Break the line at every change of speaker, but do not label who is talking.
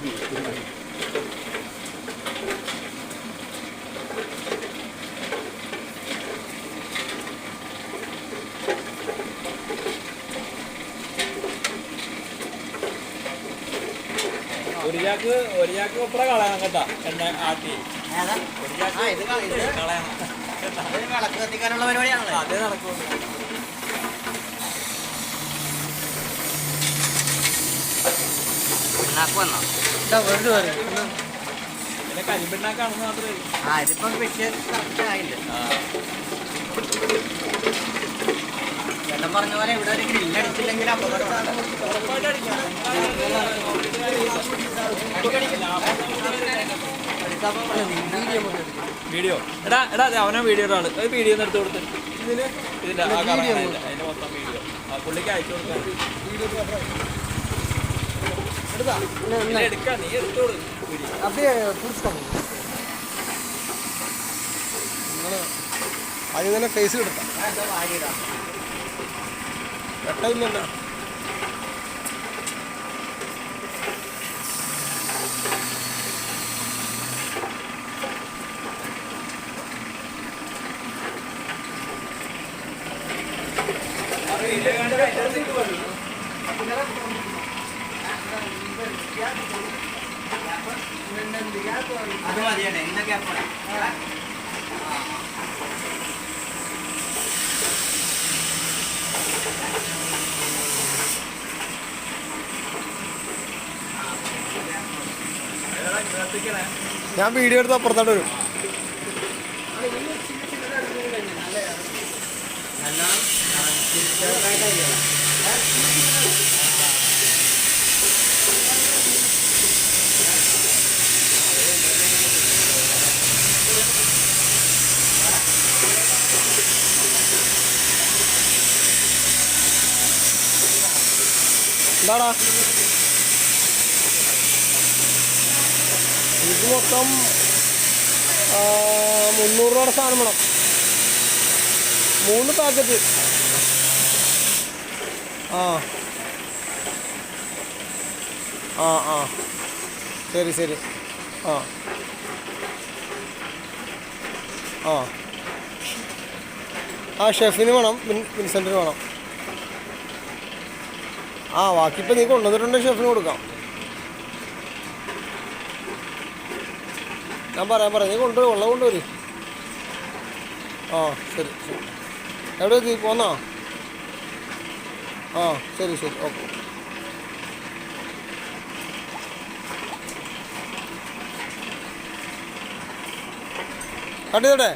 ഒരു ചാക്ക് കൊപ്ര കളയണം കേട്ടാ എണ്ണ ആട്ടി കളയണം.
വിളക്ക് കത്തിക്കാനുള്ള പരിപാടിയാണല്ലോ.
അതേ നടക്കുള്ളൂ. പിന്നെ കരിമ്പിണ്ണാക്കാണെന്ന് മാത്രമേ.
ഇതിപ്പം ആയില്ല. ചേട്ടൻ പറഞ്ഞ പോലെ ഇവിടെ ഒരു ഗ്രില്ലടിച്ചില്ലെങ്കിൽ
വീഡിയോ എടാ അവനെ വീഡിയോ ആള് വീഡിയോ ഒന്ന് എടുത്ത് കൊടുത്ത് ഇതിന്റെ അതിന്റെ മൊത്തം വീഡിയോ പുള്ളിക്ക് അയച്ചു കൊടുക്കാൻ എടുക്കാം. നീ എടുത്തോളൂ.
ആദ്യം തന്നെ ഫേസ് കിടത്താം. വെട്ടമില്ലല്ലോ.
അത് മതിയല്ലേ ഇന്നൊക്കെ
ഞാൻ വീഡിയോ എടുത്ത് അപ്പുറത്തോട്ട് വരും. എന്താടാ ഇത് മൊത്തം 300 രൂപയുടെ സാധനം വേണം. 3 പാക്കറ്റ്. ശരി ശരി. ഷെഫിന് വേണം, വിൻസെൻറ്റിന് വേണം. ബാക്കി ഇപ്പം നീ കൊണ്ടുവന്നിട്ടുണ്ടെങ്കിൽ ഷെഫിന് കൊടുക്കാം. ഞാൻ പറയാം നീ കൊണ്ടുവരും. വെള്ളം കൊണ്ടുവരും. ശരി ശരി. എവിടെ എത്തി പോന്നാ? ശരി ശരി. ഓക്കെ. കട്ട് ചെയ്തോട്ടെ.